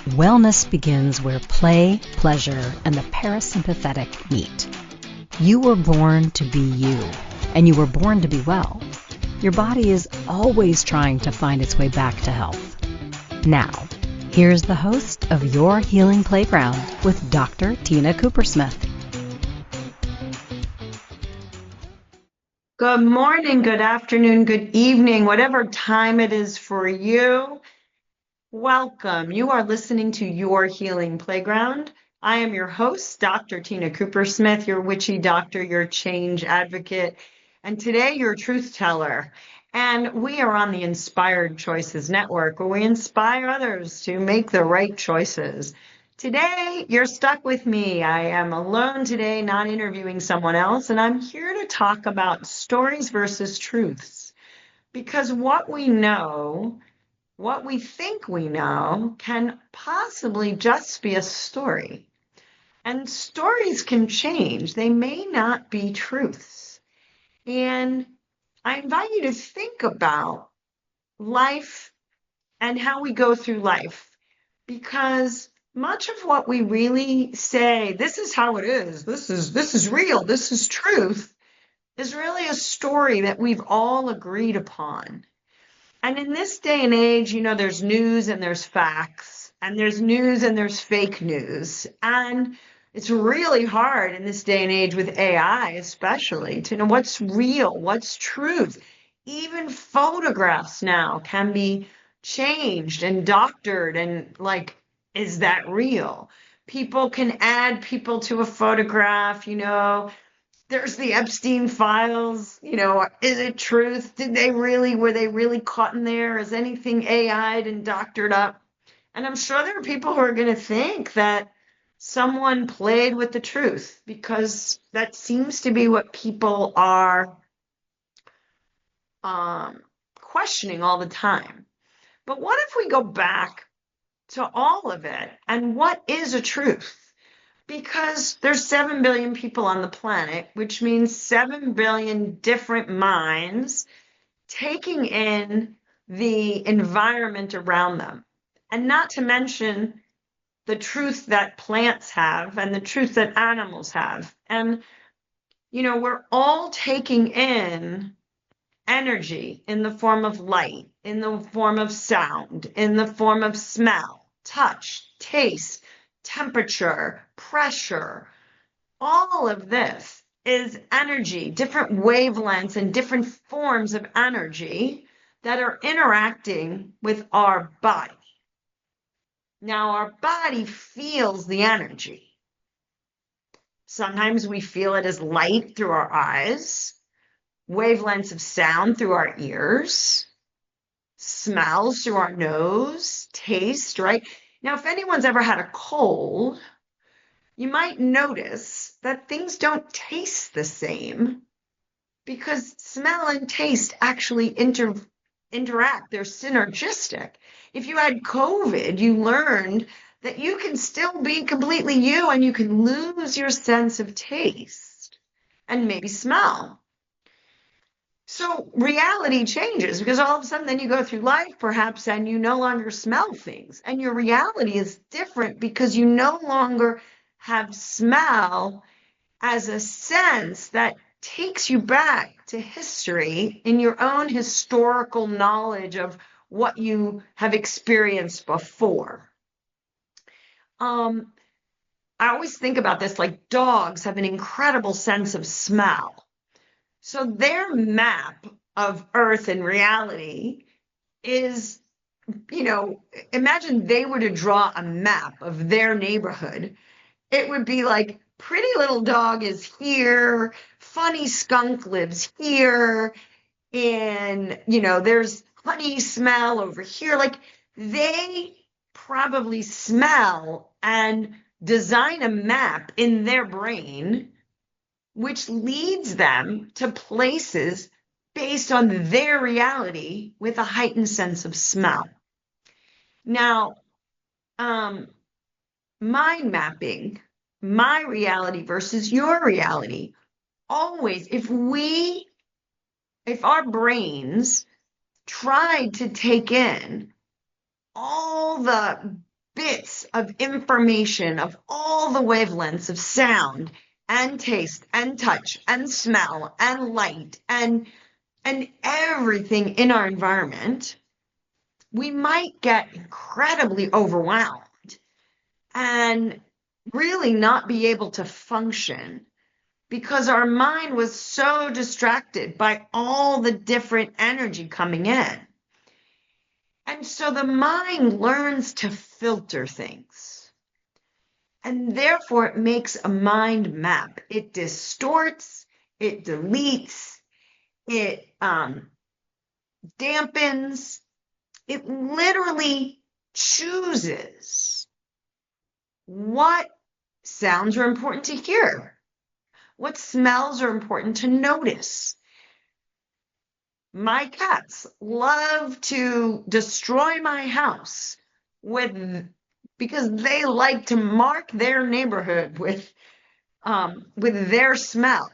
Wellness begins where play, pleasure, and the parasympathetic meet. You were born to be you, and you were born to be well. Your body is always trying to find its way back to health. Now, here's the host of Your Healing Playground with Dr. Tina Coopersmith. Good morning, good afternoon, good evening, whatever time it is for you. Welcome. You are listening to Your Healing Playground. I am your host, Dr. Tina Coopersmith, your witchy doctor, your change advocate, and today your truth teller. And we are on the Inspired Choices Network, where we inspire others to make the right choices. Today, you're stuck with me. I am alone today, not interviewing someone else, and I'm here to talk about stories versus truths. Because what we know, what we think we know, can possibly just be a story. And stories can change. They may not be truths. And I invite you to think about life and how we go through life, because much of what we really say, this is how it is, this is real, this is truth, is really a story that we've all agreed upon. And in this day and age, there's news and there's facts, and there's news and there's fake news. And it's really hard in this day and age with AI, especially, to know what's real, what's truth. Even photographs now can be changed and doctored, and is that real? People can add people to a photograph, There's the Epstein files, is it truth? Were they really caught in there? Is anything AI'd and doctored up? And I'm sure there are people who are going to think that someone played with the truth, because that seems to be what people are questioning all the time. But what if we go back to all of it, and what is a truth? Because there's 7 billion people on the planet, which means 7 billion different minds taking in the environment around them. And not to mention the truth that plants have and the truth that animals have. And, we're all taking in energy in the form of light, in the form of sound, in the form of smell, touch, taste, temperature, pressure. All of this is energy, different wavelengths and different forms of energy that are interacting with our body. Now, our body feels the energy. Sometimes we feel it as light through our eyes, wavelengths of sound through our ears, smells through our nose, taste, right? Now, if anyone's ever had a cold, you might notice that things don't taste the same, because smell and taste actually interact. They're synergistic. If you had COVID, you learned that you can still be completely you, and you can lose your sense of taste and maybe smell. So reality changes, because all of a sudden then you go through life perhaps and you no longer smell things, and your reality is different because you no longer have smell as a sense that takes you back to history in your own historical knowledge of what you have experienced before. I always think about this, like dogs have an incredible sense of smell. So their map of Earth and reality is, imagine they were to draw a map of their neighborhood. It would be like, pretty little dog is here, funny skunk lives here, and, there's honey smell over here. Like, they probably smell and design a map in their brain, which leads them to places based on their reality with a heightened sense of smell. Now, mind mapping, my reality versus your reality. Always, if our brains tried to take in all the bits of information of all the wavelengths of sound and taste and touch and smell and light and everything in our environment, we might get incredibly overwhelmed and really not be able to function because our mind was so distracted by all the different energy coming in. And so the mind learns to filter things. And therefore, it makes a mind map. It distorts, it deletes, it dampens, it literally chooses what sounds are important to hear, what smells are important to notice. My cats love to destroy my house because they like to mark their neighborhood with their smell.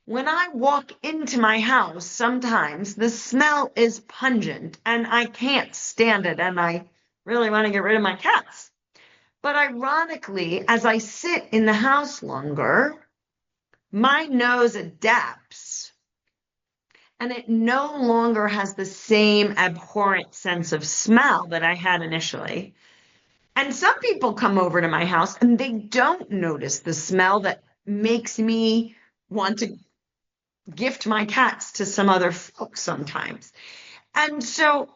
When I walk into my house, sometimes the smell is pungent and I can't stand it and I really want to get rid of my cats. But ironically, as I sit in the house longer, my nose adapts and it no longer has the same abhorrent sense of smell that I had initially. And some people come over to my house and they don't notice the smell that makes me want to gift my cats to some other folks sometimes. And so,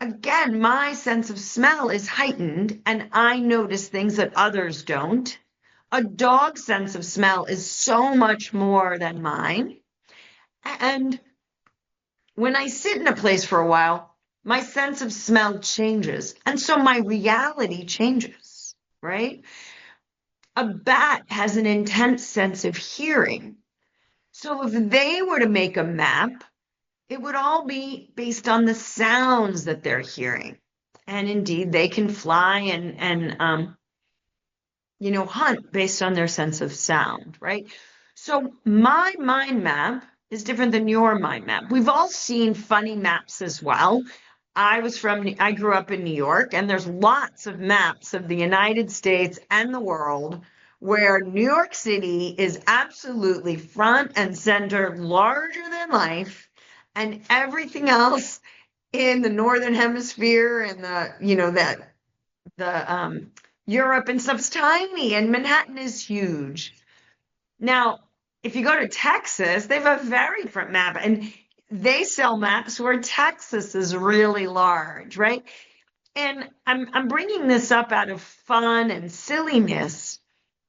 again, my sense of smell is heightened and I notice things that others don't. A dog's sense of smell is so much more than mine. And when I sit in a place for a while, my sense of smell changes. And so my reality changes, right? A bat has an intense sense of hearing. So if they were to make a map, it would all be based on the sounds that they're hearing. And indeed, they can fly and hunt based on their sense of sound, right? So my mind map is different than your mind map. We've all seen funny maps as well. I grew up in New York, and there's lots of maps of the United States and the world where New York City is absolutely front and center, larger than life, and everything else in the Northern Hemisphere and the Europe and stuff's tiny, and Manhattan is huge. Now, if you go to Texas, they have a very different map, and they sell maps where Texas is really large, right? And I'm bringing this up out of fun and silliness,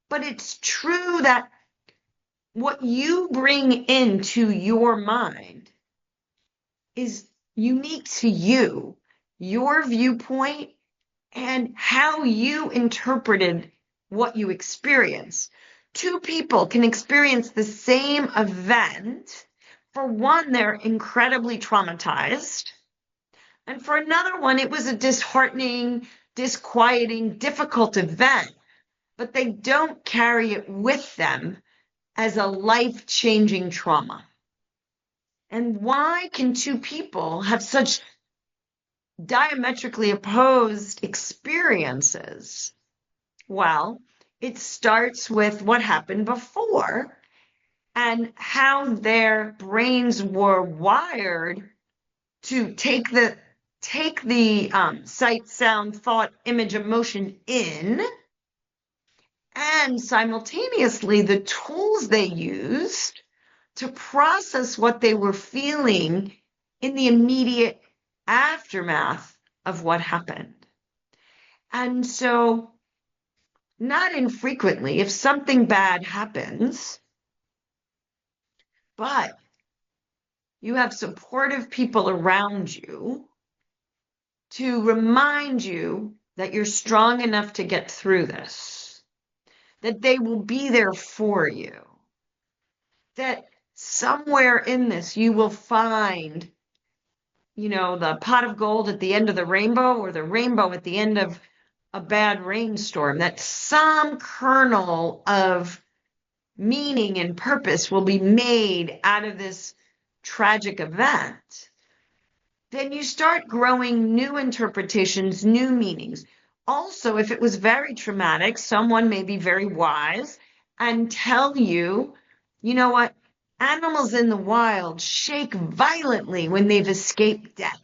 but it's true that what you bring into your mind is unique to you, your viewpoint, and how you interpreted what you experience. Two people can experience the same event. For one, they're incredibly traumatized. And for another one, it was a disheartening, disquieting, difficult event, but they don't carry it with them as a life-changing trauma. And why can two people have such diametrically opposed experiences? Well, it starts with what happened before and how their brains were wired to take the sight, sound, thought, image, emotion in, and simultaneously the tools they used to process what they were feeling in the immediate aftermath of what happened. And so, not infrequently, if something bad happens, but you have supportive people around you to remind you that you're strong enough to get through this, that they will be there for you, that somewhere in this you will find, the pot of gold at the end of the rainbow or the rainbow at the end of a bad rainstorm, that some kernel of meaning and purpose will be made out of this tragic event. Then you start growing new interpretations, new meanings. Also, if it was very traumatic, someone may be very wise and tell you, you know what? Animals in the wild shake violently when they've escaped death.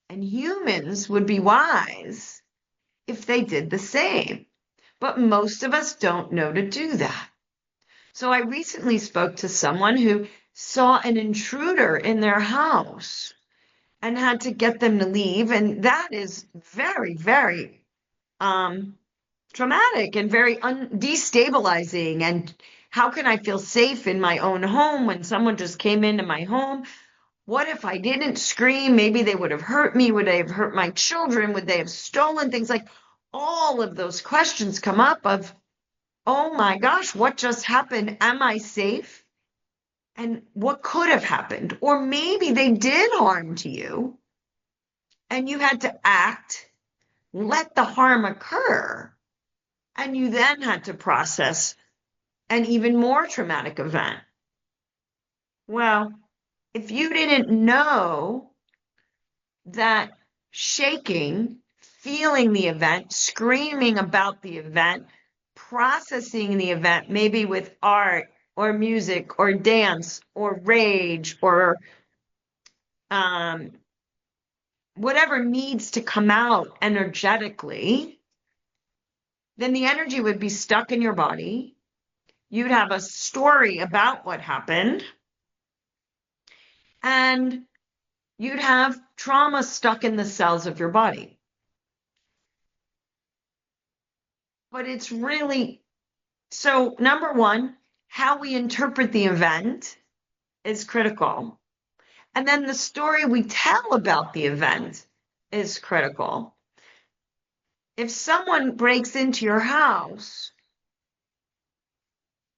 And humans would be wise if they did the same. But most of us don't know to do that. So I recently spoke to someone who saw an intruder in their house and had to get them to leave. And that is very, very traumatic and very destabilizing. And how can I feel safe in my own home when someone just came into my home? What if I didn't scream? Maybe they would have hurt me. Would they have hurt my children? Would they have stolen things? Like all of those questions come up of, oh my gosh, what just happened? Am I safe? And what could have happened? Or maybe they did harm to you and you had to act, let the harm occur. And you then had to process an even more traumatic event. Well, if you didn't know that shaking, feeling the event, screaming about the event, processing the event, maybe with art or music or dance or rage or whatever needs to come out energetically, then the energy would be stuck in your body. You'd have a story about what happened, and you'd have trauma stuck in the cells of your body. But it's really, so number one, how we interpret the event is critical. And then the story we tell about the event is critical. If someone breaks into your house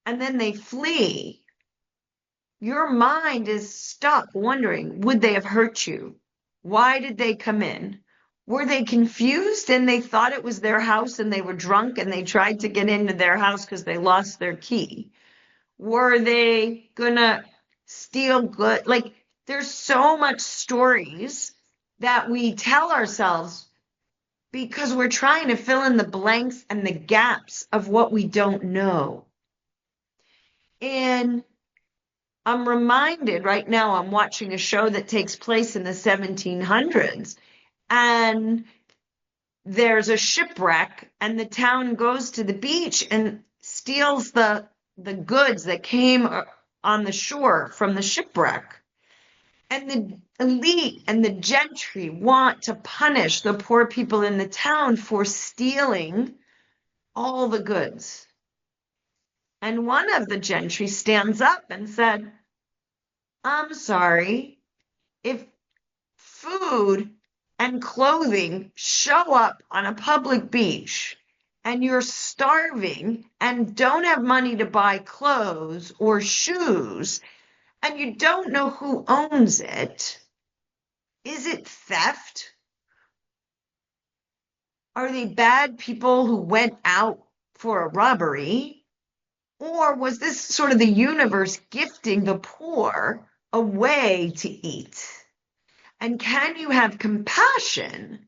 and then they flee, your mind is stuck wondering, would they have hurt you? Why did they come in? Were they confused and they thought it was their house and they were drunk and they tried to get into their house because they lost their key? Were they gonna steal good? Like, there's so much stories that we tell ourselves because we're trying to fill in the blanks and the gaps of what we don't know. And I'm reminded right now, I'm watching a show that takes place in the 1700s, and there's a shipwreck, and the town goes to the beach and steals the goods that came on the shore from the shipwreck. And the elite and the gentry want to punish the poor people in the town for stealing all the goods. And one of the gentry stands up and said, I'm sorry, if food and clothing show up on a public beach and you're starving and don't have money to buy clothes or shoes and you don't know who owns it, is it theft? Are they bad people who went out for a robbery? Or was this sort of the universe gifting the poor a way to eat? And can you have compassion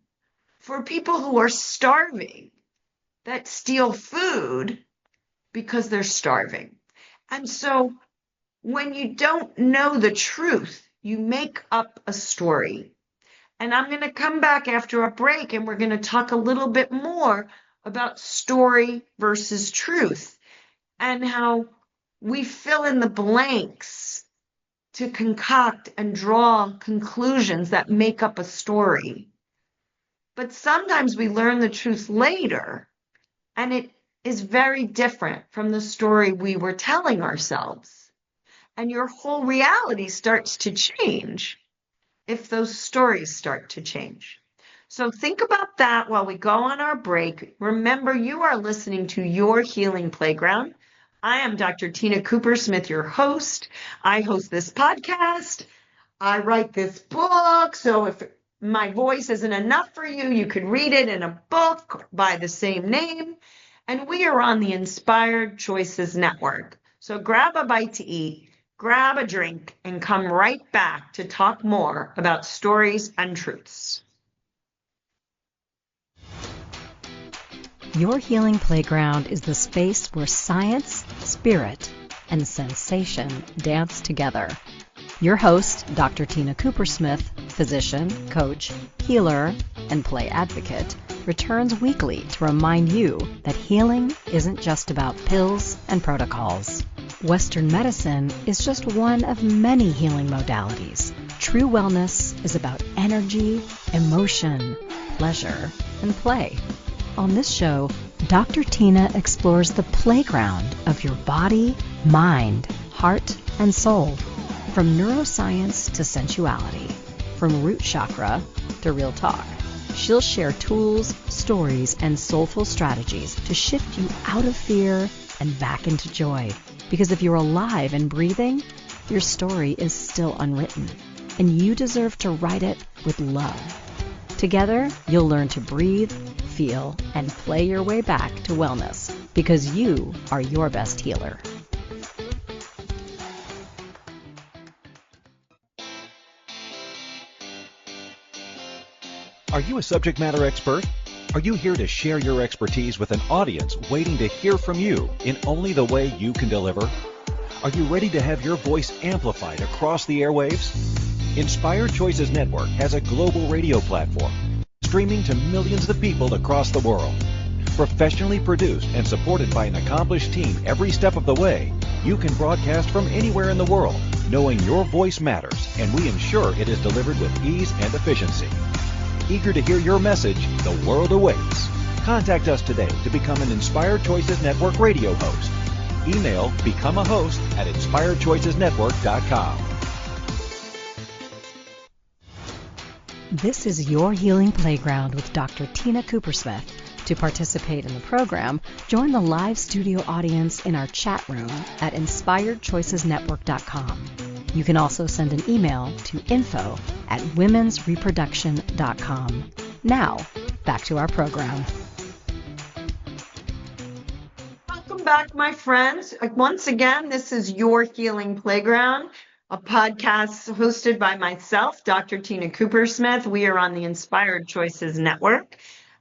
for people who are starving that steal food because they're starving? And so when you don't know the truth, you make up a story. And I'm going to come back after a break and we're going to talk a little bit more about story versus truth and how we fill in the blanks to concoct and draw conclusions that make up a story. But sometimes we learn the truth later, and it is very different from the story we were telling ourselves. And your whole reality starts to change if those stories start to change. So think about that while we go on our break. Remember, you are listening to Your Healing Playground. I am Dr. Tina Coopersmith, your host. I host this podcast. I write this book. So if my voice isn't enough for you, you could read it in a book by the same name. And we are on the Inspired Choices Network. So grab a bite to eat, grab a drink, and come right back to talk more about stories and truths. Your Healing Playground is the space where science, spirit, and sensation dance together. Your host, Dr. Tina Coopersmith, physician, coach, healer, and play advocate, returns weekly to remind you that healing isn't just about pills and protocols. Western medicine is just one of many healing modalities. True wellness is about energy, emotion, pleasure, and play. On this show, Dr. Tina explores the playground of your body, mind, heart, and soul. From neuroscience to sensuality, from root chakra to real talk. She'll share tools, stories, and soulful strategies to shift you out of fear and back into joy. Because if you're alive and breathing, your story is still unwritten, and you deserve to write it with love. Together, you'll learn to breathe, feel, and play your way back to wellness, because you are your best healer. Are you a subject matter expert? Are you here to share your expertise with an audience waiting to hear from you in only the way you can deliver? Are you ready to have your voice amplified across the airwaves? Inspired Choices Network has a global radio platform, streaming to millions of people across the world. Professionally produced and supported by an accomplished team every step of the way, you can broadcast from anywhere in the world, knowing your voice matters, and we ensure it is delivered with ease and efficiency. Eager to hear your message, the world awaits. Contact us today to become an Inspired Choices Network radio host. Email becomeahost@inspiredchoicesnetwork.com. This is Your Healing Playground with Dr. Tina Coopersmith. To participate in the program, join the live studio audience in our chat room at inspiredchoicesnetwork.com. You can also send an email to info@womensreproduction.com. Now, back to our program. Welcome back, my friends. Once again, this is Your Healing Playground, a podcast hosted by myself, Dr. Tina Coopersmith. We are on the Inspired Choices Network.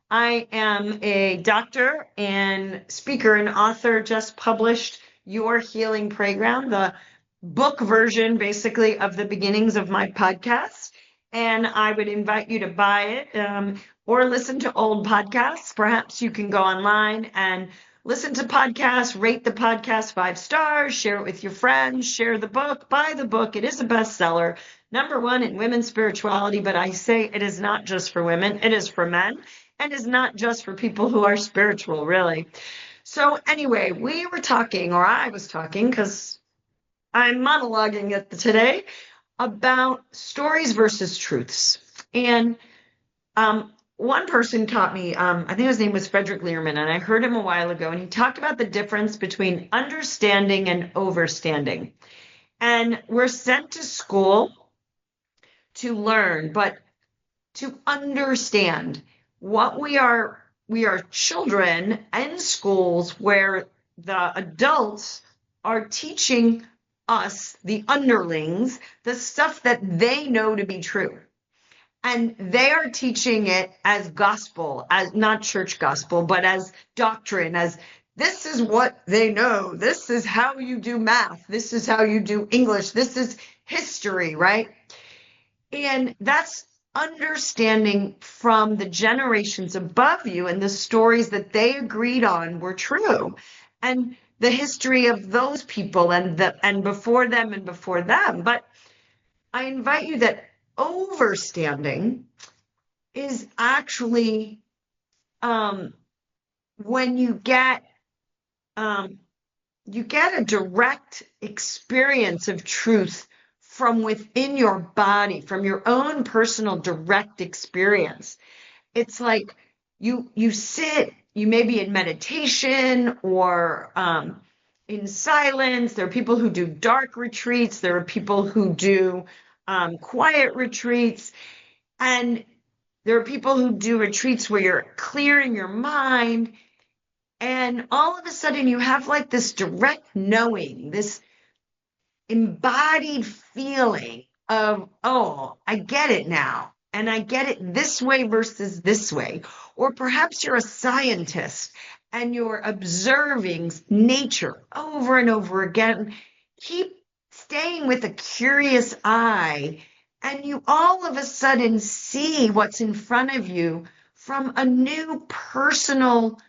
I am a doctor and speaker and author, just published Your Healing Playground, the book version, basically, of the beginnings of my podcast. And I would invite you to buy it or listen to old podcasts. Perhaps you can go online and listen to podcasts, rate the podcast 5 stars, share it with your friends, share the book, buy the book. It is a bestseller, #1 in women's spirituality, but I say it is not just for women, it is for men, and is not just for people who are spiritual, really. So anyway, we were talking, or I was talking, because I'm monologuing it today, about stories versus truths. And one person taught me, I think his name was Frederick Learman, and I heard him a while ago, and he talked about the difference between understanding and overstanding. And we're sent to school to learn, but to understand what we are children in schools where the adults are teaching us, the underlings, the stuff that they know to be true. And they are teaching it as gospel, as not church gospel, but as doctrine, as this is what they know. This is how you do math. This is how you do English. This is history, right? And that's understanding from the generations above you and the stories that they agreed on were true. And the history of those people and before them and before them. But I invite you that overstanding is actually when you get a direct experience of truth from within your body, from your own personal direct experience. It's like you sit, you may be in meditation or in silence. There are people who do dark retreats. There are people who do quiet retreats. And there are people who do retreats where you're clearing your mind. And all of a sudden you have like this direct knowing, this embodied feeling of, oh, I get it now. and I get it this way versus this way. Or perhaps you're a scientist and you're observing nature over and over again. Keep staying with a curious eye, and you all of a sudden see what's in front of you from a new personal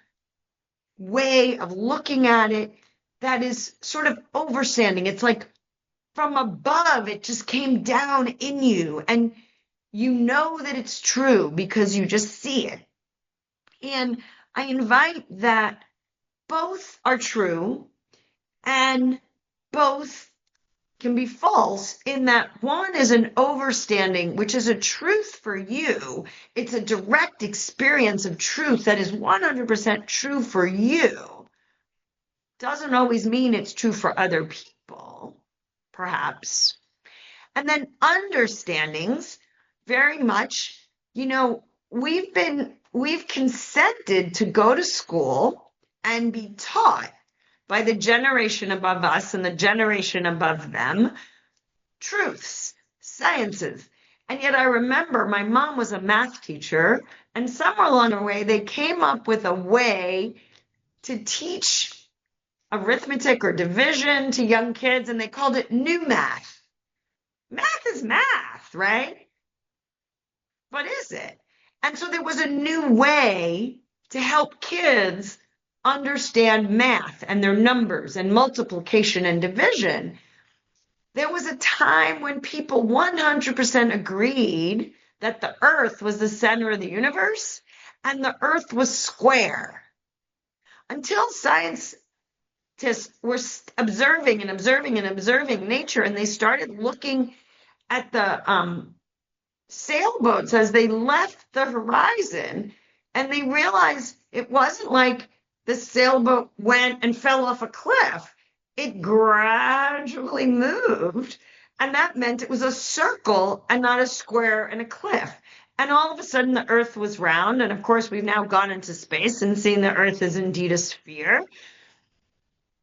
way of looking at it that is sort of overstanding. It's like from above, it just came down in you, and you know that it's true because you just see it. And I invite that both are true and both can be false, in that one is an overstanding, which is a truth for you. It's a direct experience of truth that is 100% true for you. Doesn't always mean it's true for other people, perhaps. And then understandings, very much, we've consented to go to school and be taught by the generation above us and the generation above them truths, sciences. And yet I remember my mom was a math teacher, and somewhere along the way, they came up with a way to teach arithmetic or division to young kids, and they called it new math. Math is math, right? But is it? And so there was a new way to help kids understand math and their numbers and multiplication and division. There was a time when people 100% agreed that the earth was the center of the universe and the earth was square. Until scientists were observing and observing and observing nature, and they started looking at the sailboats as they left the horizon, and they realized it wasn't like the sailboat went and fell off a cliff. It gradually moved, and that meant it was a circle and not a square and a cliff. And all of a sudden the earth was round, and of course we've now gone into space and seen the earth is indeed a sphere.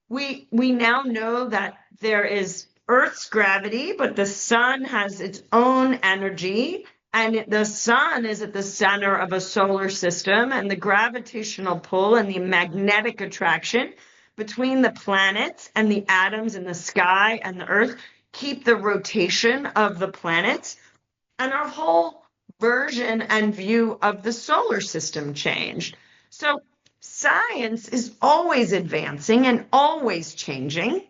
We now know that there is Earth's gravity, but the sun has its own energy, and the sun is at the center of a solar system, and the gravitational pull and the magnetic attraction between the planets and the atoms in the sky and the earth keep the rotation of the planets, and our whole version and view of the solar system changed. So science is always advancing and always changing.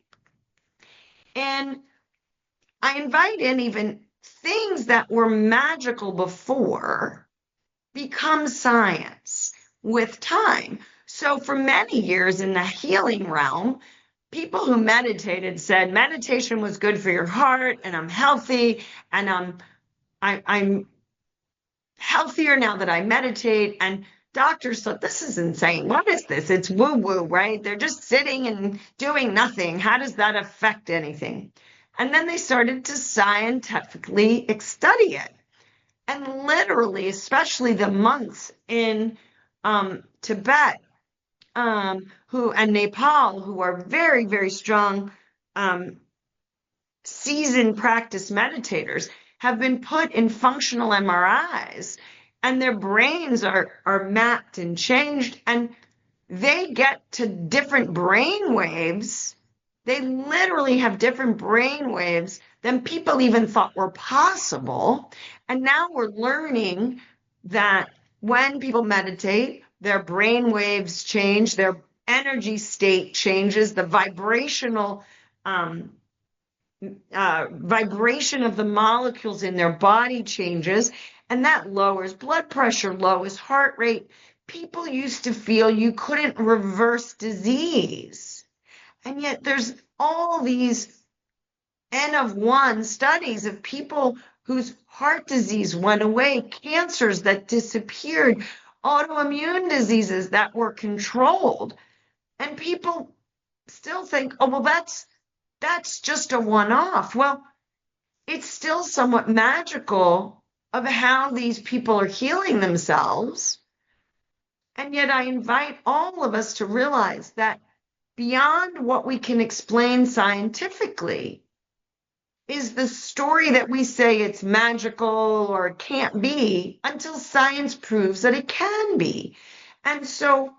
And I invite in even things that were magical before become science with time. So for many years in the healing realm, people who meditated said meditation was good for your heart, and I'm healthy, and I'm healthier now that I meditate. And doctors thought, this is insane. What is this? It's woo-woo, right? They're just sitting and doing nothing. How does that affect anything? And then they started to scientifically study it. And literally, especially the monks in Tibet and Nepal, who are very, very strong, seasoned practice meditators, have been put in functional MRIs, and their brains are mapped and changed, and they get to different brain waves. They literally have different brain waves than people even thought were possible. And now we're learning that when people meditate, their brain waves change, their energy state changes, the vibrational vibration of the molecules in their body changes, and that lowers blood pressure, lowers heart rate. People used to feel you couldn't reverse disease. And yet there's all these N of 1 studies of people whose heart disease went away, cancers that disappeared, autoimmune diseases that were controlled. And people still think, oh, well, that's just a one-off. Well, it's still somewhat magical of how these people are healing themselves. And yet I invite all of us to realize that beyond what we can explain scientifically, is the story that we say it's magical or it can't be until science proves that it can be. And so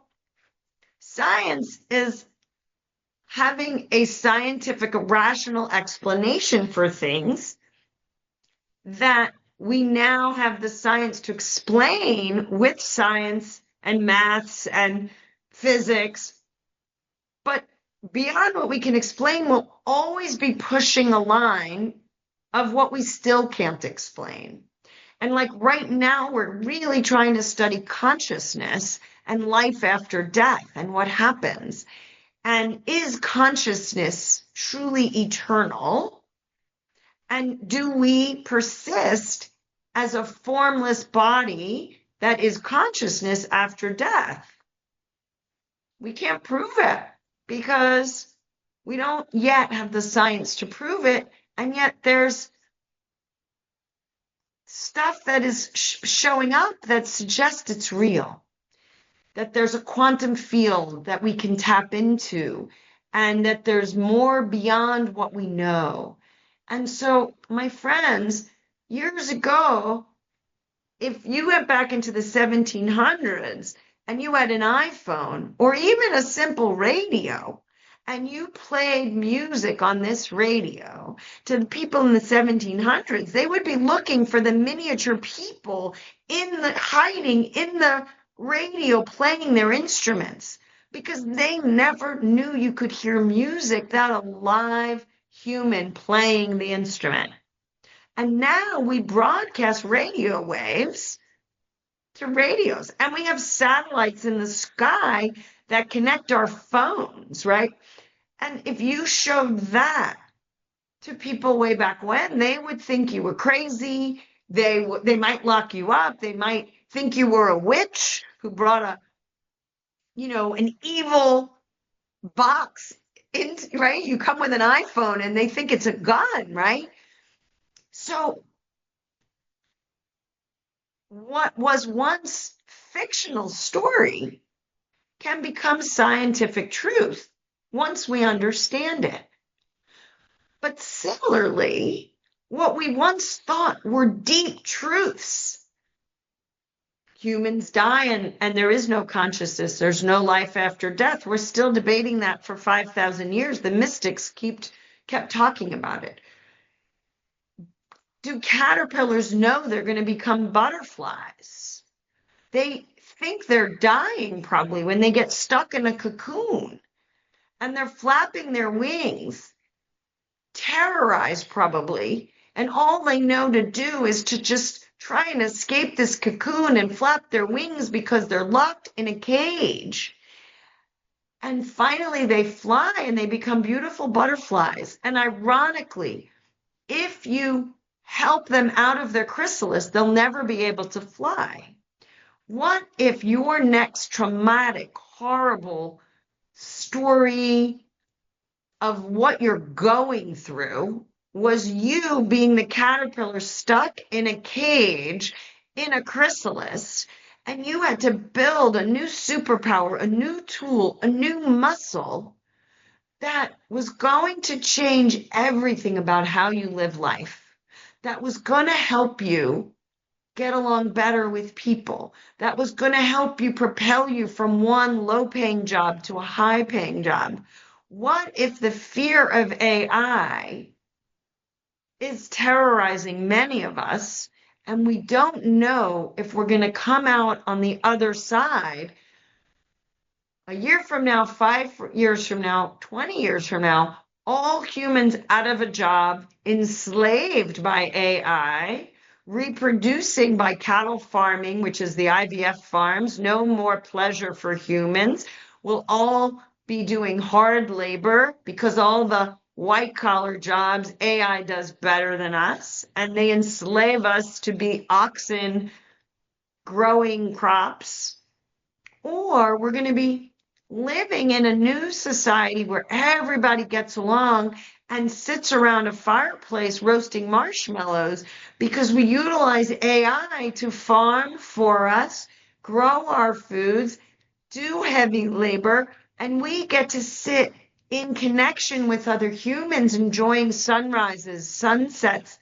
science is having a scientific, rational explanation for things that we now have the science to explain with science and maths and physics. But beyond what we can explain, we'll always be pushing a line of what we still can't explain. And like right now, we're really trying to study consciousness and life after death and what happens. And is consciousness truly eternal? And do we persist as a formless body that is consciousness after death? We can't prove it because we don't yet have the science to prove it. And yet there's stuff that is showing up that suggests it's real, that there's a quantum field that we can tap into, and that there's more beyond what we know. And so, my friends, years ago, if you went back into the 1700s and you had an iPhone or even a simple radio, and you played music on this radio to the people in the 1700s, they would be looking for the miniature people hiding in the radio playing their instruments, because they never knew you could hear music without a live human playing the instrument. And now we broadcast radio waves to radios, and we have satellites in the sky that connect our phones, right? And if you showed that to people way back when, they would think you were crazy. They might lock you up. They might think you were a witch who brought an evil box in, right? You come with an iPhone and they think it's a gun, right? So what was once fictional story can become scientific truth once we understand it. But similarly, what we once thought were deep truths, humans die and there is no consciousness, there's no life after death. We're still debating that for 5,000 years. The mystics kept talking about it. Do caterpillars know they're going to become butterflies? They think they're dying probably when they get stuck in a cocoon and they're flapping their wings, terrorized probably, and all they know to do is to just try and escape this cocoon and flap their wings because they're locked in a cage. And finally they fly and they become beautiful butterflies. And ironically, if you help them out of their chrysalis, they'll never be able to fly. What if your next traumatic, horrible story of what you're going through was you being the caterpillar stuck in a cage in a chrysalis, and you had to build a new superpower, a new tool, a new muscle that was going to change everything about how you live life, that was going to help you get along better with people, that was going to help you propel you from one low-paying job to a high-paying job. What if the fear of AI is terrorizing many of us, and we don't know if we're going to come out on the other side a year from now, 5 years from now, 20 years from now, all humans out of a job, enslaved by AI, reproducing by cattle farming, which is the IVF farms, no more pleasure for humans. We'll all be doing hard labor because all the white collar jobs AI does better than us, and they enslave us to be oxen growing crops. Or we're going to be living in a new society where everybody gets along and sits around a fireplace roasting marshmallows because we utilize AI to farm for us, grow our foods, do heavy labor, and we get to sit in connection with other humans, enjoying sunrises, sunsets.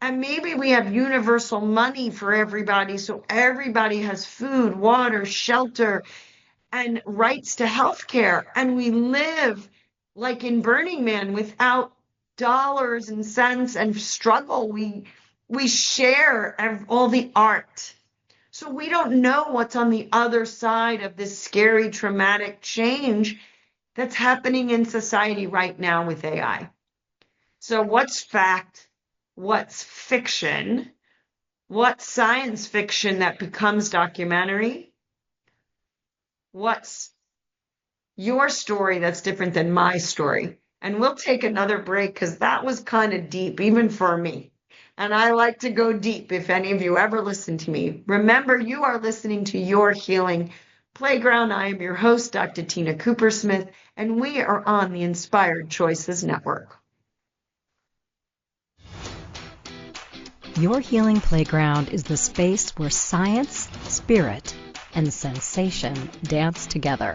And maybe we have universal money for everybody, so everybody has food, water, shelter, and rights to health care. And we live like in Burning Man without dollars and cents and struggle. We share all the art. So we don't know what's on the other side of this scary, traumatic change that's happening in society right now with AI. So what's fact? What's fiction? What's science fiction that becomes documentary? What's your story that's different than my story? And we'll take another break because that was kind of deep, even for me. And I like to go deep if any of you ever listen to me. Remember, you are listening to Your Healing Playground. I am your host, Dr. Tina Coopersmith, and we are on the Inspired Choices Network. Your Healing Playground is the space where science, spirit, and sensation dance together.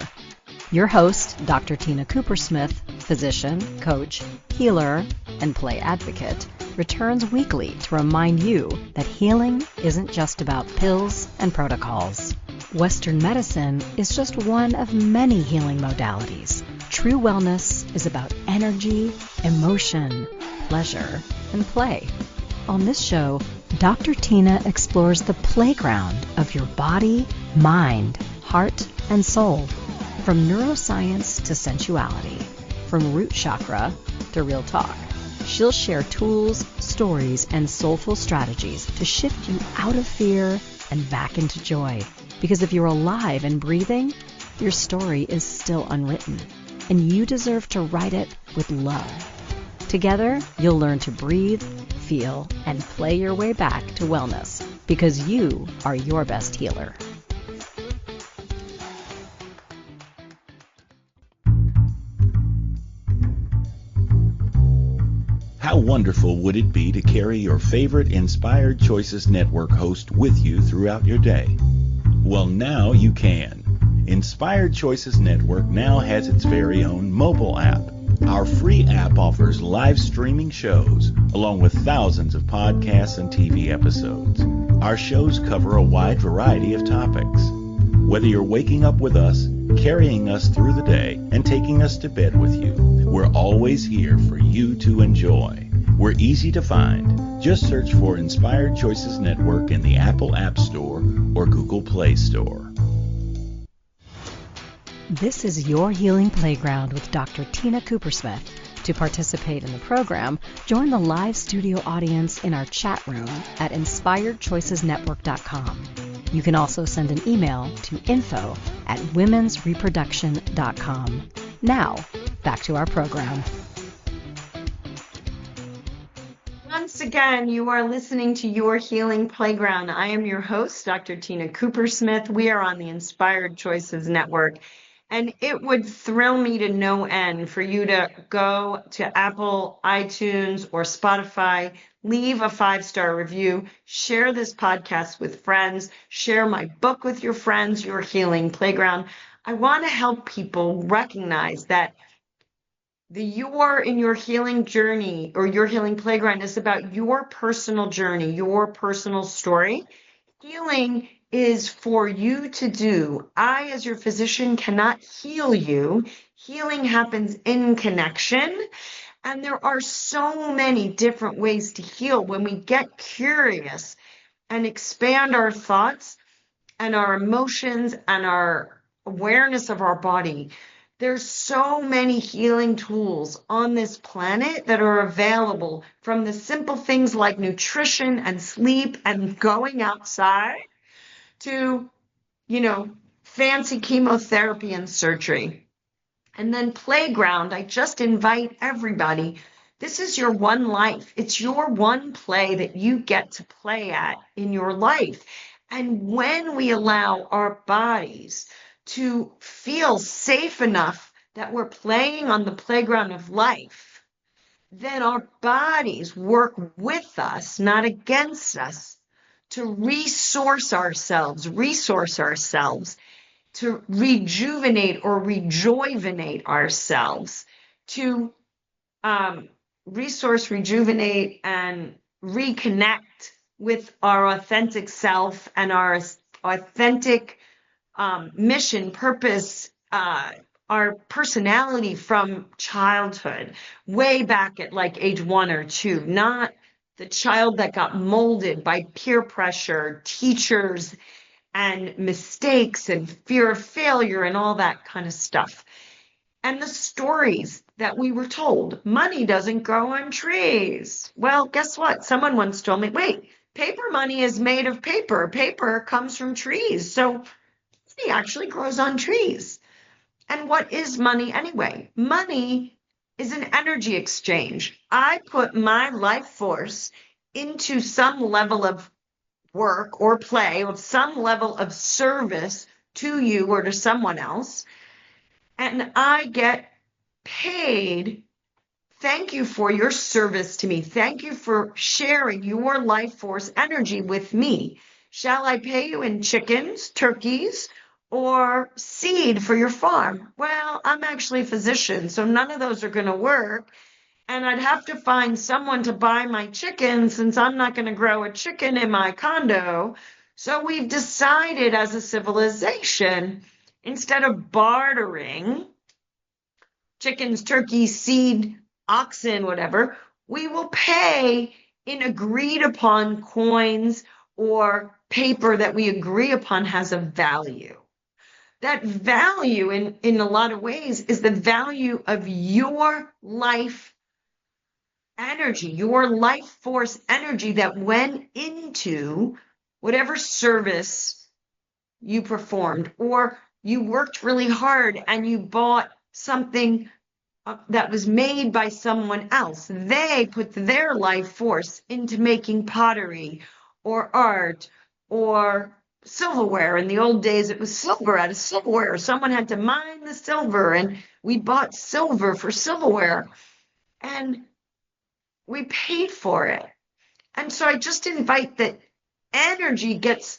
Your host, Dr. Tina Coopersmith, physician, coach, healer, and play advocate, returns weekly to remind you that healing isn't just about pills and protocols. Western medicine is just one of many healing modalities. True wellness is about energy, emotion, pleasure, and play. On this show, Dr. Tina explores the playground of your body, mind, heart, and soul. From neuroscience to sensuality, from root chakra to real talk. She'll share tools, stories, and soulful strategies to shift you out of fear and back into joy. Because if you're alive and breathing, your story is still unwritten, and you deserve to write it with love. Together, you'll learn to breathe, feel, and play your way back to wellness, because you are your best healer. How wonderful would it be to carry your favorite Inspired Choices Network host with you throughout your day? Well, now you can. Inspired Choices Network now has its very own mobile app. Our free app offers live streaming shows, along with thousands of podcasts and TV episodes. Our shows cover a wide variety of topics. Whether you're waking up with us, carrying us through the day, and taking us to bed with you, we're always here for you to enjoy. We're easy to find. Just search for Inspired Choices Network in the Apple App Store or Google Play Store. This is Your Healing Playground with Dr. Tina Coopersmith. To participate in the program, join the live studio audience in our chat room at inspiredchoicesnetwork.com. You can also send an email to info@womensreproduction.com. Now, back to our program. Once again, you are listening to Your Healing Playground. I am your host, Dr. Tina Coopersmith. We are on the Inspired Choices Network. And it would thrill me to no end for you to go to Apple, iTunes, or Spotify, leave a 5-star review, share this podcast with friends, share my book with your friends, Your Healing Playground. I want to help people recognize that you're in your healing journey or your healing playground is about your personal journey, your personal story. Healing is for you to do. I, as your physician, cannot heal you. Healing happens in connection. And there are so many different ways to heal when we get curious and expand our thoughts and our emotions and our awareness of our body. There's so many healing tools on this planet that are available, from the simple things like nutrition and sleep and going outside to, fancy chemotherapy and surgery. And then playground, I just invite everybody. This is your one life. It's your one play that you get to play at in your life. And when we allow our bodies to feel safe enough that we're playing on the playground of life, then our bodies work with us, not against us, to resource ourselves to rejuvenate or rejuvenate ourselves, to rejuvenate, and reconnect with our authentic self and our authentic mission, purpose, our personality from childhood, way back at like age 1 or 2, not the child that got molded by peer pressure, teachers, and mistakes and fear of failure and all that kind of stuff. And the stories that we were told, money doesn't grow on trees. Well, guess what? Someone once told me, wait, paper money is made of paper. Paper comes from trees. So money actually grows on trees. And what is money anyway? Money is an energy exchange. I put my life force into some level of work or play, or some level of service to you or to someone else, and I get paid. Thank you for your service to me. Thank you for sharing your life force energy with me. Shall I pay you in chickens, turkeys, or seed for your farm? Well, I'm actually a physician, so none of those are going to work. And I'd have to find someone to buy my chicken since I'm not going to grow a chicken in my condo. So we've decided as a civilization, instead of bartering chickens, turkeys, seed, oxen, whatever, we will pay in agreed upon coins or paper that we agree upon has a value. That value in a lot of ways is the value of your life energy, your life force energy that went into whatever service you performed, or you worked really hard and you bought something that was made by someone else. They put their life force into making pottery or art or silverware. In the old days, it was silver out of silverware. Someone had to mine the silver, and we bought silver for silverware. And we paid for it. And so I just invite that energy gets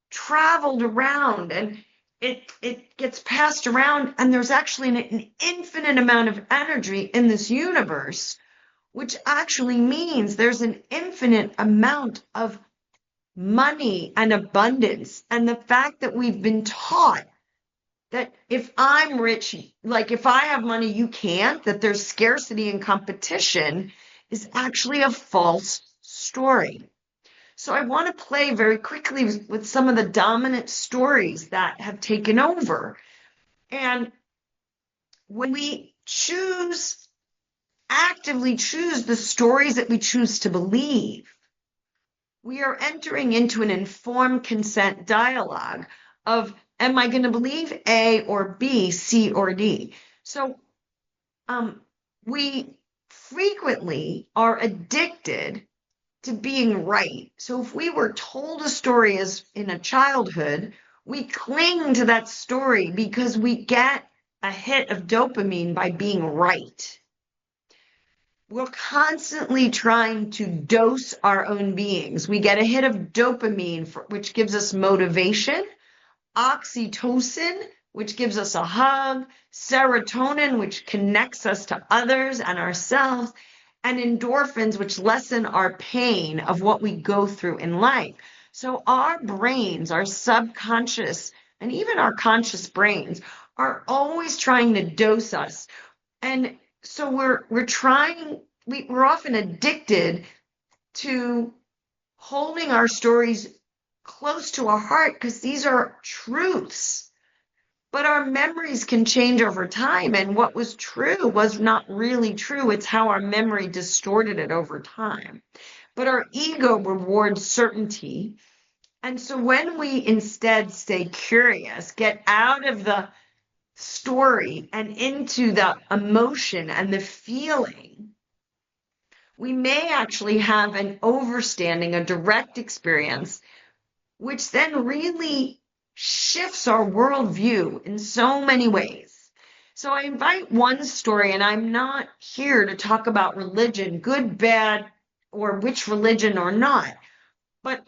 traveled around, and it gets passed around, and there's actually an infinite amount of energy in this universe, which actually means there's an infinite amount of money and abundance. And the fact that we've been taught that if I'm rich, like if I have money, you can't, that there's scarcity and competition, is actually a false story. So I want to play very quickly with some of the dominant stories that have taken over. And when we actively choose the stories that we choose to believe, we are entering into an informed consent dialogue of, am I going to believe A or B, C or D? So we frequently are addicted to being right. So if we were told a story as in a childhood, we cling to that story because we get a hit of dopamine by being right. We're constantly trying to dose our own beings. We get a hit of dopamine, which gives us motivation, oxytocin, which gives us a hug, serotonin, which connects us to others and ourselves, and endorphins, which lessen our pain of what we go through in life. So our brains, our subconscious, and even our conscious brains are always trying to dose us. And so we're often addicted to holding our stories close to our heart because these are truths. But our memories can change over time, and what was true was not really true. It's how our memory distorted it over time. But our ego rewards certainty. And so when we instead stay curious, get out of the story and into the emotion and the feeling, we may actually have an overstanding, a direct experience, which then really shifts our worldview in so many ways. So I invite one story, and I'm not here to talk about religion, good, bad, or which religion or not, but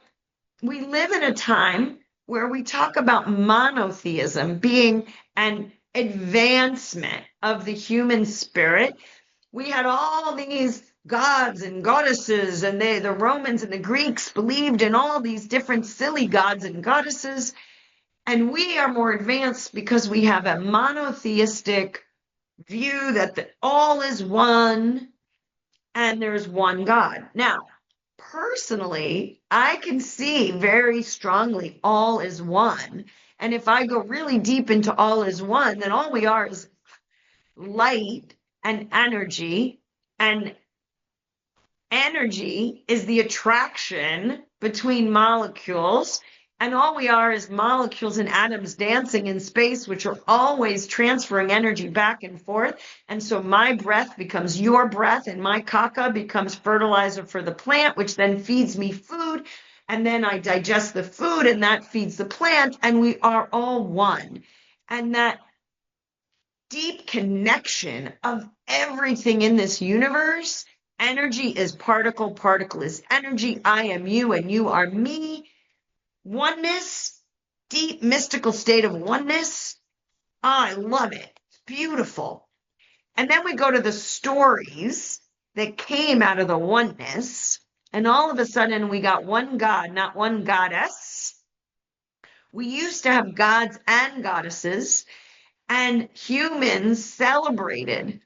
we live in a time where we talk about monotheism being an advancement of the human spirit. We had all these gods and goddesses, and the Romans and the Greeks believed in all these different silly gods and goddesses. And we are more advanced because we have a monotheistic view that all is one and there's one God. Now, personally, I can see very strongly all is one. And if I go really deep into all is one, then all we are is light and energy. And energy is the attraction between molecules. And all we are is molecules and atoms dancing in space, which are always transferring energy back and forth. And so my breath becomes your breath, and my caca becomes fertilizer for the plant, which then feeds me food. And then I digest the food, and that feeds the plant. And we are all one. And that deep connection of everything in this universe, energy is particle, particle is energy. I am you, and you are me. Oneness, deep mystical state of oneness. I love it. It's beautiful. And then we go to the stories that came out of the oneness. And all of a sudden we got one God, not one goddess. We used to have gods and goddesses, and humans celebrated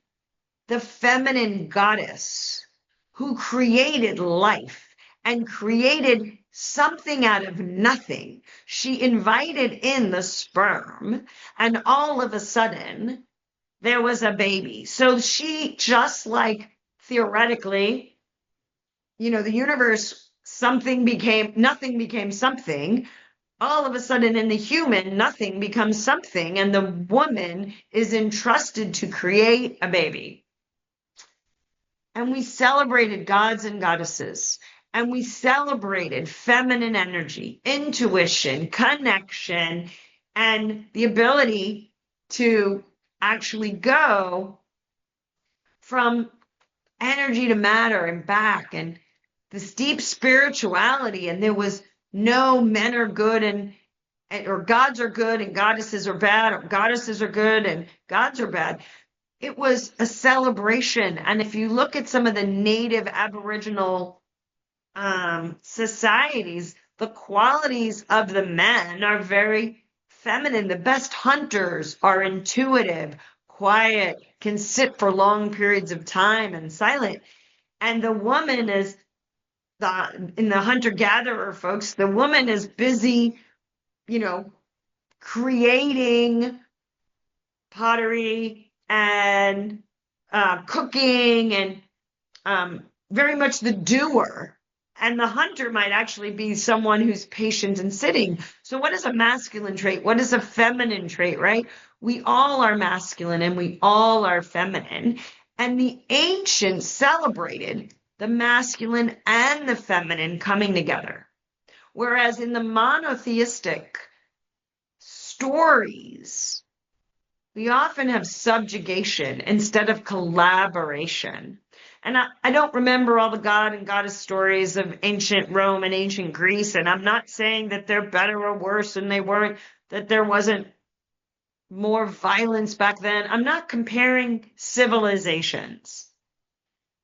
the feminine goddess who created life and created something out of nothing. She invited in the sperm, and all of a sudden there was a baby. So she, just like theoretically, the universe, nothing became something. All of a sudden in the human, nothing becomes something, and the woman is entrusted to create a baby. And we celebrated gods and goddesses. And we celebrated feminine energy, intuition, connection, and the ability to actually go from energy to matter and back, and this deep spirituality. And there was no men are good or gods are good and goddesses are bad, or goddesses are good and gods are bad. It was a celebration. And if you look at some of the native Aboriginal societies, the qualities of the men are very feminine. The best hunters are intuitive, quiet, can sit for long periods of time and silent. And the woman is in the hunter-gatherer folks, the woman is busy, creating pottery and cooking, and very much the doer. And the hunter might actually be someone who's patient and sitting. So what is a masculine trait? What is a feminine trait, right? We all are masculine and we all are feminine. And the ancients celebrated the masculine and the feminine coming together. Whereas in the monotheistic stories, we often have subjugation instead of collaboration. And I don't remember all the god and goddess stories of ancient Rome and ancient Greece, and I'm not saying that they're better or worse and they weren't, that there wasn't more violence back then. I'm not comparing civilizations,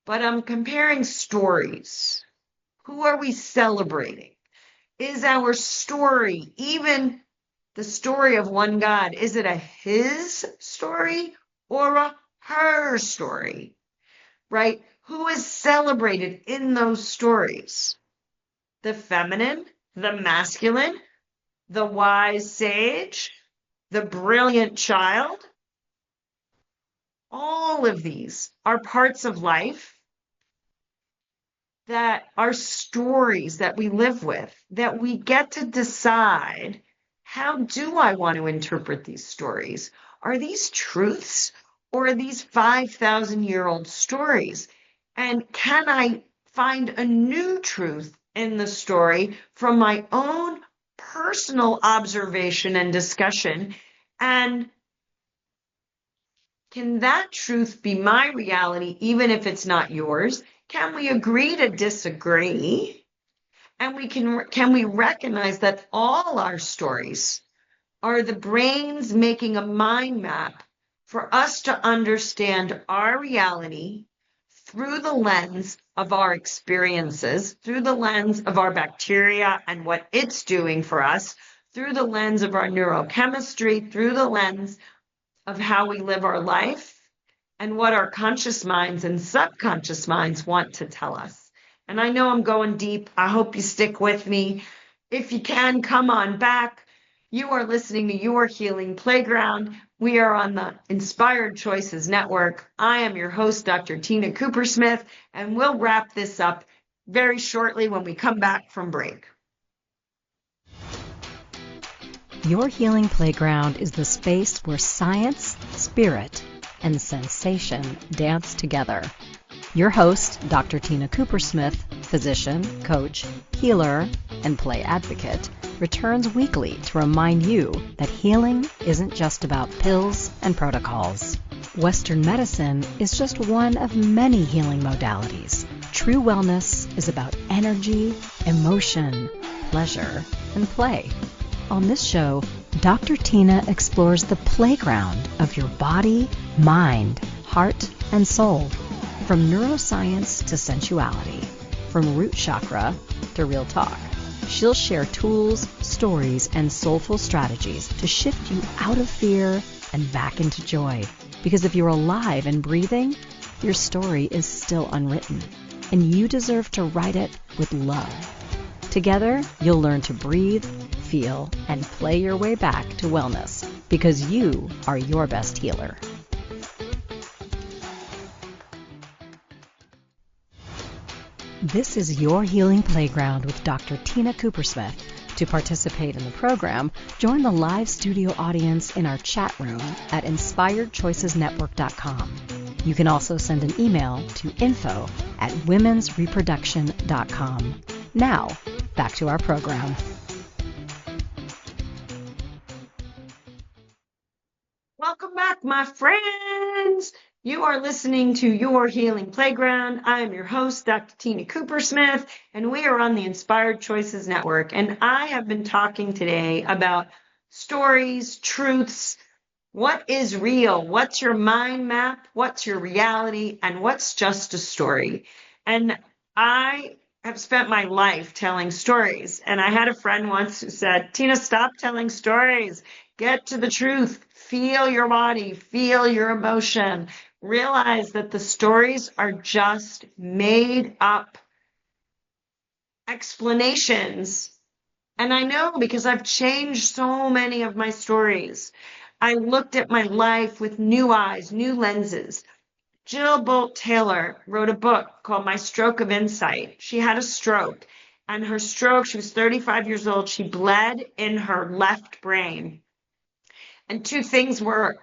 but I'm comparing stories. Who are we celebrating? Is our story, even the story of one God, is it a his story or a her story? Right? Who is celebrated in those stories? The feminine, the masculine, the wise sage, the brilliant child. All of these are parts of life that are stories that we live with, that we get to decide, how do I want to interpret these stories? Are these truths, or are these 5,000-year-old stories? And can I find a new truth in the story from my own personal observation and discussion? And can that truth be my reality, even if it's not yours? Can we agree to disagree? And can we recognize that all our stories are the brains making a mind map for us to understand our reality through the lens of our experiences, through the lens of our bacteria and what it's doing for us, through the lens of our neurochemistry, through the lens of how we live our life, and what our conscious minds and subconscious minds want to tell us. And I know I'm going deep. I hope you stick with me. If you can, come on back. You are listening to Your Healing Playground. We are on the Inspired Choices Network. I am your host, Dr. Tina Coopersmith, and we'll wrap this up very shortly when we come back from break. Your Healing Playground is the space where science, spirit, and sensation dance together. Your host, Dr. Tina Coopersmith, physician, coach, healer, and play advocate, returns weekly to remind you that healing isn't just about pills and protocols. Western medicine is just one of many healing modalities. True wellness is about energy, emotion, pleasure, and play. On this show, Dr. Tina explores the playground of your body, mind, heart, and soul. From neuroscience to sensuality, from root chakra to real talk. She'll share tools, stories, and soulful strategies to shift you out of fear and back into joy. Because if you're alive and breathing, your story is still unwritten, and you deserve to write it with love. Together, you'll learn to breathe, feel, and play your way back to wellness, because you are your best healer. This is Your Healing Playground with Dr. Tina Coopersmith. To participate in the program, join the live studio audience in our chat room at inspiredchoicesnetwork.com. You can also send an email to info@womensreproduction.com. Now, back to our program. Welcome back, my friends. You are listening to Your Healing Playground. I am your host, Dr. Tina Coopersmith, and we are on the Inspired Choices Network. And I have been talking today about stories, truths, what is real, what's your mind map, what's your reality, and what's just a story. And I have spent my life telling stories. And I had a friend once who said, Tina, stop telling stories. Get to the truth. Feel your body. Feel your emotion. Realize that the stories are just made up explanations. And I know because I've changed so many of my stories. I looked at my life with new eyes, new lenses. Jill Bolt Taylor wrote a book called My Stroke of Insight. She had a stroke, and her stroke, she was 35 years old. She bled in her left brain. And two things were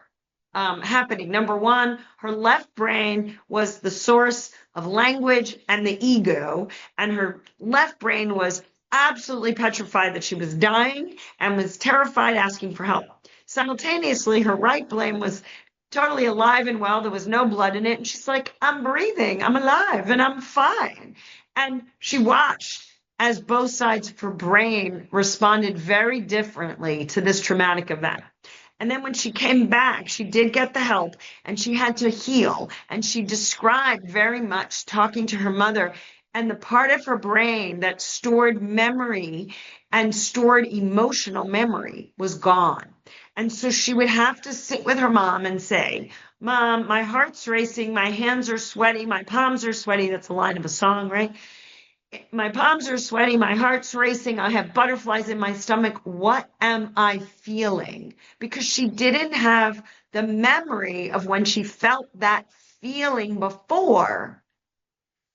happening. Number one, her left brain was the source of language and the ego, and her left brain was absolutely petrified that she was dying and was terrified, asking for help. Simultaneously, her right brain was totally alive and well. There was no blood in it. And she's like, I'm breathing, I'm alive, and I'm fine. And she watched as both sides of her brain responded very differently to this traumatic event. And then when she came back, she did get the help, and she had to heal. And she described very much talking to her mother, and the part of her brain that stored memory and stored emotional memory was gone. And so she would have to sit with her mom and say, Mom, my heart's racing, my hands are sweaty, my palms are sweaty. That's a line of a song, right? My palms are sweaty, my heart's racing, I have butterflies in my stomach. What am I feeling? Because she didn't have the memory of when she felt that feeling before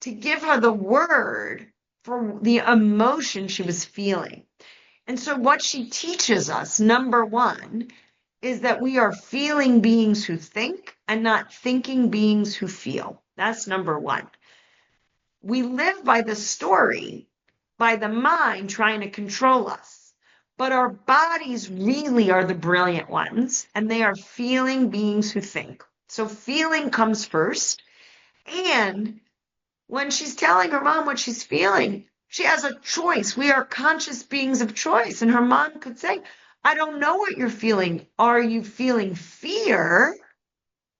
to give her the word for the emotion she was feeling. And so what she teaches us, number one, is that we are feeling beings who think and not thinking beings who feel. That's number one. We live by the story, by the mind trying to control us. But our bodies really are the brilliant ones, and they are feeling beings who think. So feeling comes first. And when she's telling her mom what she's feeling, She has a choice. We are conscious beings of choice. And her mom could say, I don't know what you're feeling. Are you feeling fear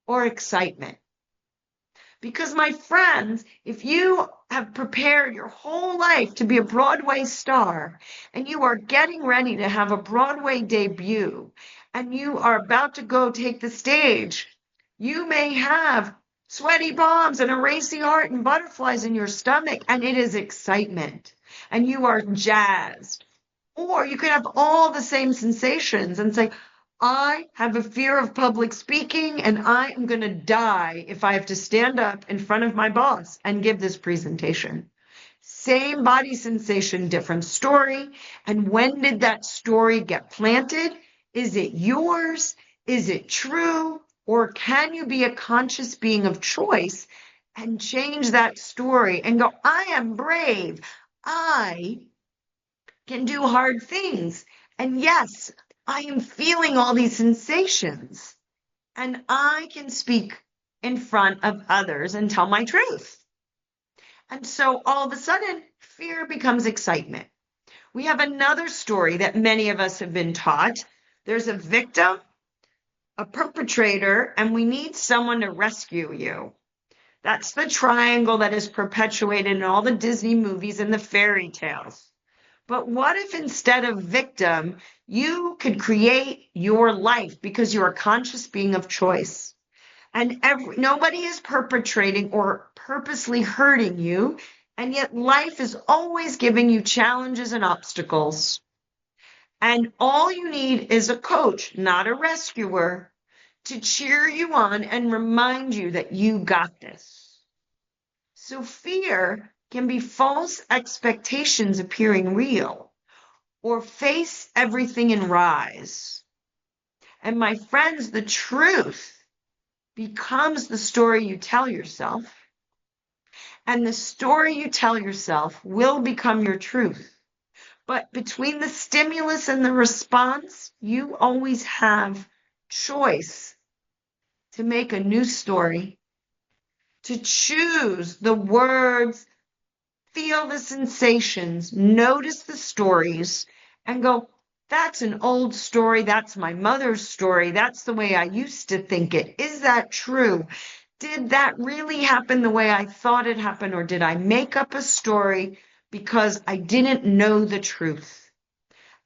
or excitement? Because, my friends, if you have prepared your whole life to be a Broadway star and you are getting ready to have a Broadway debut and you are about to go take the stage, you may have sweaty palms and a racy heart and butterflies in your stomach, and it is excitement and you are jazzed. Or you could have all the same sensations and say, I have a fear of public speaking and I am going to die if I have to stand up in front of my boss and give this presentation. Same body sensation, different story. And when did that story get planted? Is it yours? Is it true? Or can you be a conscious being of choice and change that story and go, I am brave. I can do hard things. And yes, I am feeling all these sensations, and I can speak in front of others and tell my truth. And so all of a sudden, fear becomes excitement. We have another story that many of us have been taught. There's a victim, a perpetrator, and we need someone to rescue you. That's the triangle that is perpetuated in all the Disney movies and the fairy tales. But what if instead of victim, you could create your life because you're a conscious being of choice? And nobody is perpetrating or purposely hurting you, and yet life is always giving you challenges and obstacles. And all you need is a coach, not a rescuer, to cheer you on and remind you that you got this. So fear can be false expectations appearing real, or face everything and rise. And my friends, the truth becomes the story you tell yourself, and the story you tell yourself will become your truth. But between the stimulus and the response, you always have choice to make a new story, to choose the words, feel the sensations, notice the stories, and go, that's an old story. That's my mother's story. That's the way I used to think it. Is that true? Did that really happen the way I thought it happened? Or did I make up a story because I didn't know the truth?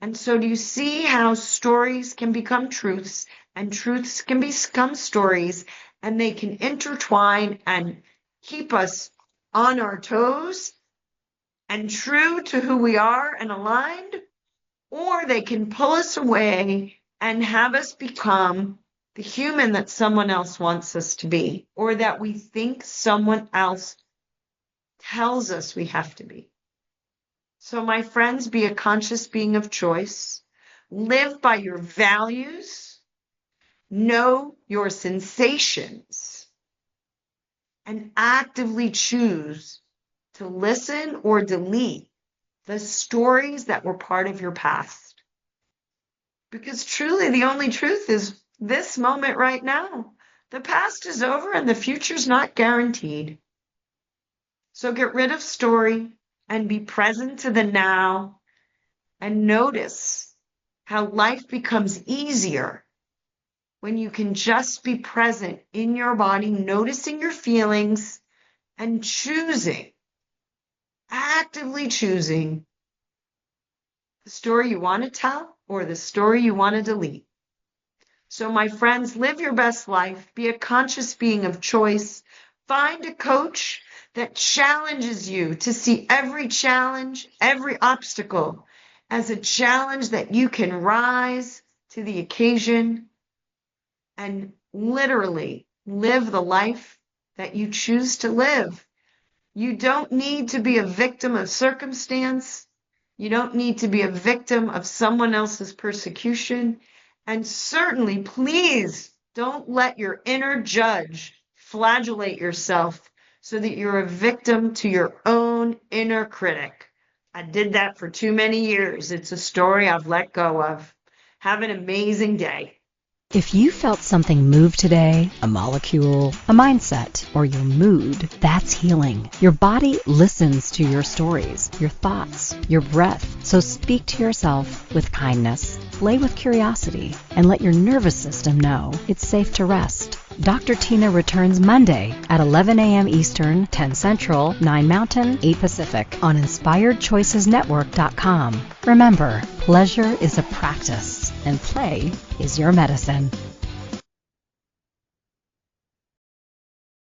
And so do you see how stories can become truths and truths can become stories, and they can intertwine and keep us on our toes and true to who we are and aligned, or they can pull us away and have us become the human that someone else wants us to be, or that we think someone else tells us we have to be. So, my friends, be a conscious being of choice. Live by your values. Know your sensations. And actively choose to listen or delete the stories that were part of your past. Because truly, the only truth is this moment right now. The past is over and the future's not guaranteed. So get rid of story and be present to the now, and notice how life becomes easier when you can just be present in your body, noticing your feelings and choosing, actively choosing the story you want to tell or the story you want to delete. So, my friends, live your best life. Be a conscious being of choice. Find a coach that challenges you to see every challenge, every obstacle as a challenge that you can rise to the occasion and literally live the life that you choose to live. You don't need to be a victim of circumstance. You don't need to be a victim of someone else's persecution. And certainly, please don't let your inner judge flagellate yourself so that you're a victim to your own inner critic. I did that for too many years. It's a story I've let go of. Have an amazing day. If you felt something move today, a molecule, a mindset, or your mood, that's healing. Your body listens to your stories, your thoughts, your breath. So speak to yourself with kindness, play with curiosity, and let your nervous system know it's safe to rest. Dr. Tina returns Monday at 11 a.m. Eastern, 10 Central, 9 Mountain, 8 Pacific on InspiredChoicesNetwork.com. Remember, pleasure is a practice and play is your medicine.